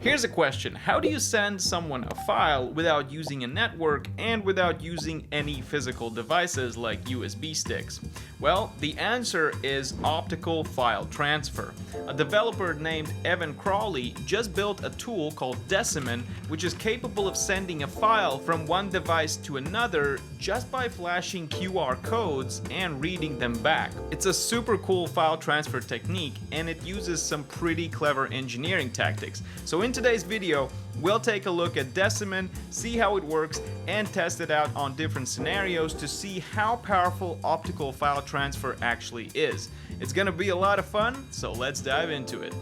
Here's a question: how do you send someone a file without using a network and without using any physical devices like USB sticks? Well, the answer is optical file transfer. A developer named Evan Crawley just built a tool called Decimen, which is capable of sending a file from one device to another just by flashing QR codes and reading them back. It's a super cool file transfer technique, and it uses some pretty clever engineering tactics. So in today's video, we'll take a look at Decimen, see how it works, and test it out on different scenarios to see how powerful optical file transfer actually is. It's gonna be a lot of fun, so let's dive into it.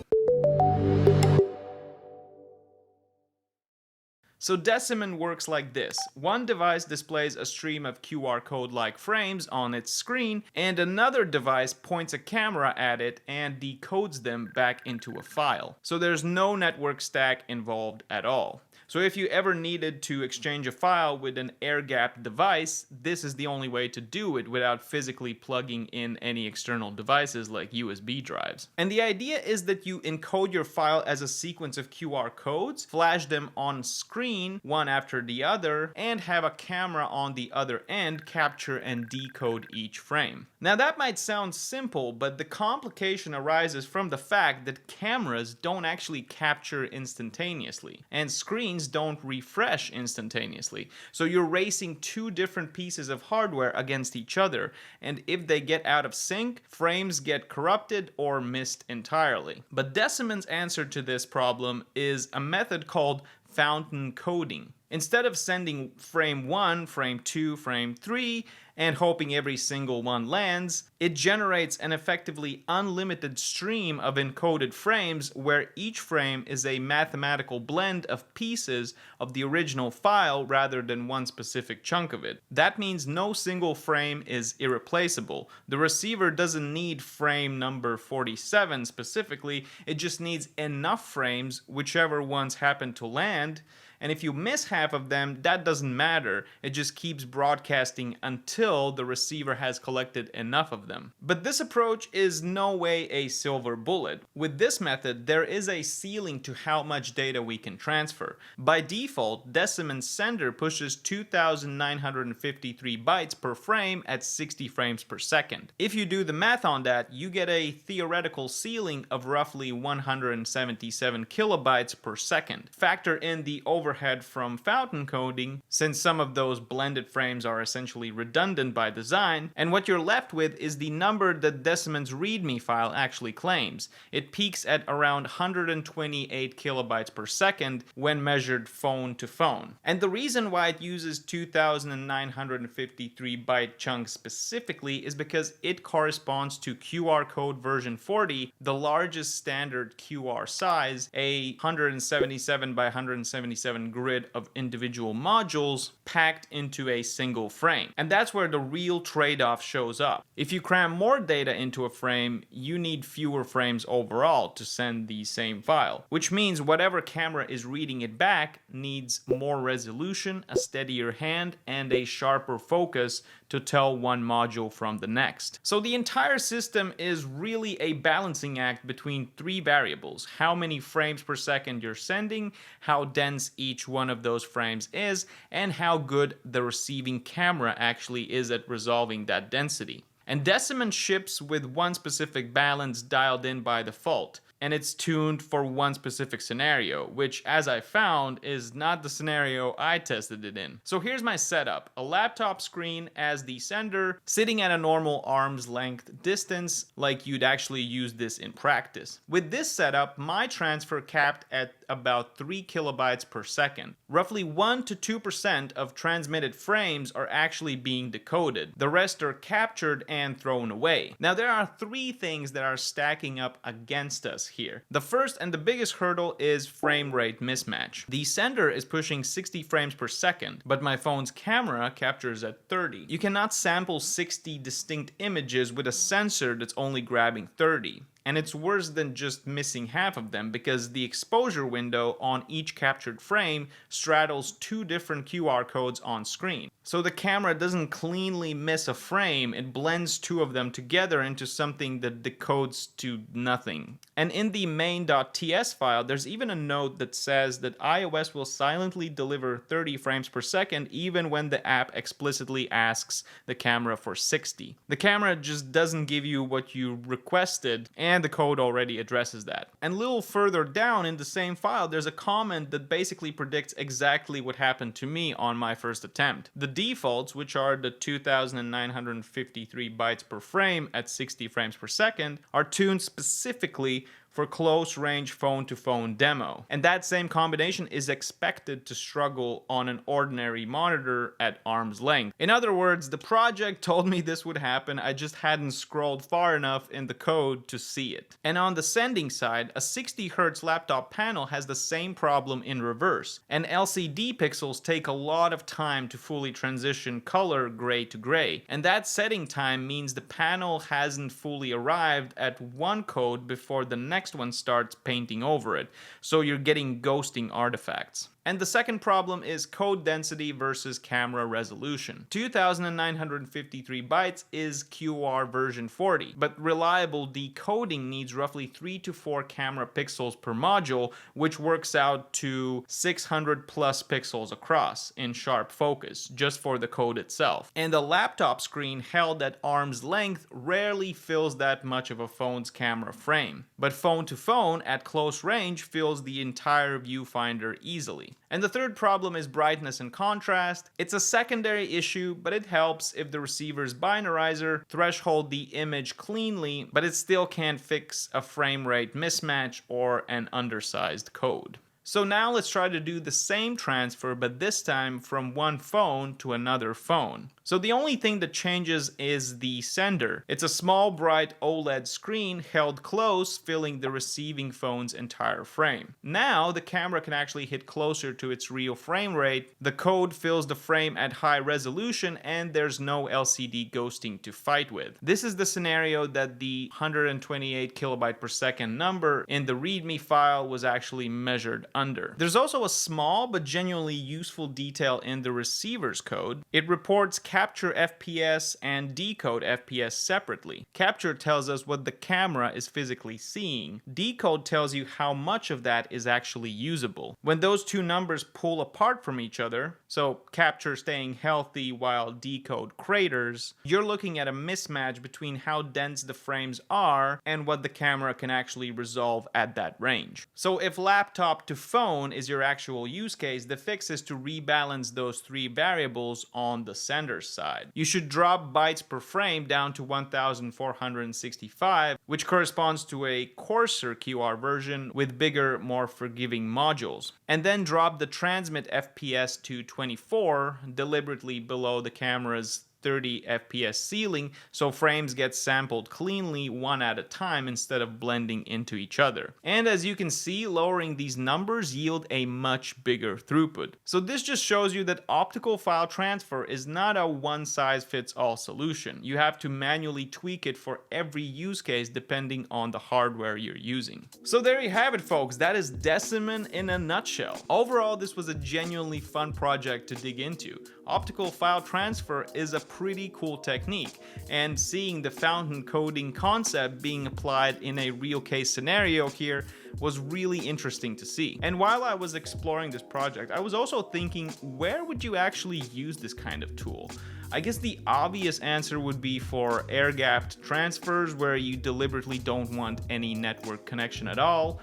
So Decimen works like this. One device displays a stream of QR code-like frames on its screen, and another device points a camera at it and decodes them back into a file. So there's no network stack involved at all. So if you ever needed to exchange a file with an air-gapped device, this is the only way to do it without physically plugging in any external devices like USB drives. And the idea is that you encode your file as a sequence of QR codes, flash them on screen one after the other, and have a camera on the other end capture and decode each frame. Now that might sound simple, but the complication arises from the fact that cameras don't actually capture instantaneously, and screens don't refresh instantaneously. So you're racing two different pieces of hardware against each other, and if they get out of sync, frames get corrupted or missed entirely. But Decimen's answer to this problem is a method called fountain coding. Instead of sending frame 1, frame 2, frame 3, and hoping every single one lands, it generates an effectively unlimited stream of encoded frames where each frame is a mathematical blend of pieces of the original file rather than one specific chunk of it. That means no single frame is irreplaceable. The receiver doesn't need frame number 47 specifically, it just needs enough frames, whichever ones happen to land. And if you miss half of them, that doesn't matter. It just keeps broadcasting until the receiver has collected enough of them. But this approach is no way a silver bullet. With this method, there is a ceiling to how much data we can transfer. By default, Decimen's sender pushes 2,953 bytes per frame at 60 frames per second. If you do the math on that, you get a theoretical ceiling of roughly 177 kilobytes per second. Factor in the overhead from fountain coding, since some of those blended frames are essentially redundant by design, and what you're left with is the number that Decimen's README file actually claims. It peaks at around 128 kilobytes per second when measured phone to phone. And the reason why it uses 2,953 byte chunks specifically is because it corresponds to QR code version 40, the largest standard QR size, a 177 by 177 grid of individual modules packed into a single frame. And that's where the real trade-off shows up. If you cram more data into a frame, you need fewer frames overall to send the same file, which means whatever camera is reading it back needs more resolution, a steadier hand, and a sharper focus to tell one module from the next. So the entire system is really a balancing act between three variables: how many frames per second you're sending, how dense each one of those frames is, and how good the receiving camera actually is at resolving that density. And Decimen ships with one specific balance dialed in by default, and it's tuned for one specific scenario, which, as I found, is not the scenario I tested it in. So here's my setup: a laptop screen as the sender, sitting at a normal arm's length distance, like you'd actually use this in practice. With this setup, my transfer capped at about 3 kilobytes per second. Roughly 1 to 2% of transmitted frames are actually being decoded. The rest are captured and thrown away. Now there are three things that are stacking up against us here. The first and the biggest hurdle is frame rate mismatch. The sender is pushing 60 frames per second, but my phone's camera captures at 30. You cannot sample 60 distinct images with a sensor that's only grabbing 30. and it's worse than just missing half of them because the exposure window on each captured frame straddles two different QR codes on screen. So the camera doesn't cleanly miss a frame, it blends two of them together into something that decodes to nothing. And in the main.ts file, there's even a note that says that iOS will silently deliver 30 frames per second even when the app explicitly asks the camera for 60. The camera just doesn't give you what you requested, and the code already addresses that. And a little further down in the same file, there's a comment that basically predicts exactly what happened to me on my first attempt. The defaults, which are the 2,953 bytes per frame at 60 frames per second, are tuned specifically for close-range phone-to-phone demo. And that same combination is expected to struggle on an ordinary monitor at arm's length. In other words, the project told me this would happen, I just hadn't scrolled far enough in the code to see it. And on the sending side, a 60Hz laptop panel has the same problem in reverse. And LCD pixels take a lot of time to fully transition color gray to gray. And that setting time means the panel hasn't fully arrived at one code before the next one starts painting over it, so you're getting ghosting artifacts. And the second problem is code density versus camera resolution. 2,953 bytes is QR version 40, but reliable decoding needs roughly 3 to 4 camera pixels per module, which works out to 600 plus pixels across in sharp focus, just for the code itself. And the laptop screen held at arm's length rarely fills that much of a phone's camera frame, but phone to phone at close range fills the entire viewfinder easily. And the third problem is brightness and contrast. It's a secondary issue, but it helps if the receiver's binarizer threshold the image cleanly, but it still can't fix a frame rate mismatch or an undersized code. So now let's try to do the same transfer, but this time from one phone to another phone. So the only thing that changes is the sender. It's a small bright OLED screen held close, filling the receiving phone's entire frame. Now the camera can actually hit closer to its real frame rate, the code fills the frame at high resolution, and there's no LCD ghosting to fight with. This is the scenario that the 128 kilobyte per second number in the README file was actually measured under. There's also a small but genuinely useful detail in the receiver's code. It reports capture FPS and decode FPS separately. Capture tells us what the camera is physically seeing. Decode tells you how much of that is actually usable. When those two numbers pull apart from each other, so capture staying healthy while decode craters, you're looking at a mismatch between how dense the frames are and what the camera can actually resolve at that range. So if laptop to phone is your actual use case, the fix is to rebalance those three variables on the sender's side. You should drop bytes per frame down to 1465, which corresponds to a coarser QR version with bigger, more forgiving modules. And then drop the transmit FPS to 24, deliberately below the camera's 30 FPS ceiling, so frames get sampled cleanly one at a time instead of blending into each other. And as you can see, lowering these numbers yield a much bigger throughput. So this just shows you that optical file transfer is not a one-size-fits-all solution. You have to manually tweak it for every use case depending on the hardware you're using. So there you have it, folks. That is Decimen in a nutshell. Overall, this was a genuinely fun project to dig into. Optical file transfer is a pretty cool technique, and seeing the fountain coding concept being applied in a real case scenario here was really interesting to see. And while I was exploring this project, I was also thinking, where would you actually use this kind of tool? I guess the obvious answer would be for air-gapped transfers where you deliberately don't want any network connection at all,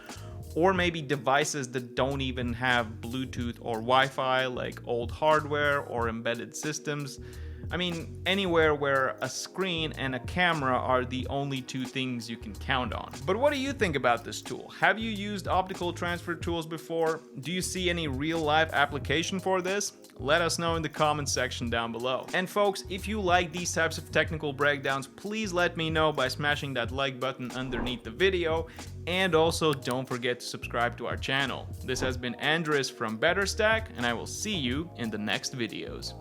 or maybe devices that don't even have Bluetooth or Wi-Fi, like old hardware or embedded systems. I mean, anywhere where a screen and a camera are the only two things you can count on. But what do you think about this tool? Have you used optical transfer tools before? Do you see any real-life application for this? Let us know in the comments section down below. And folks, if you like these types of technical breakdowns, please let me know by smashing that like button underneath the video. And also don't forget to subscribe to our channel. This has been Andres from BetterStack, and I will see you in the next videos.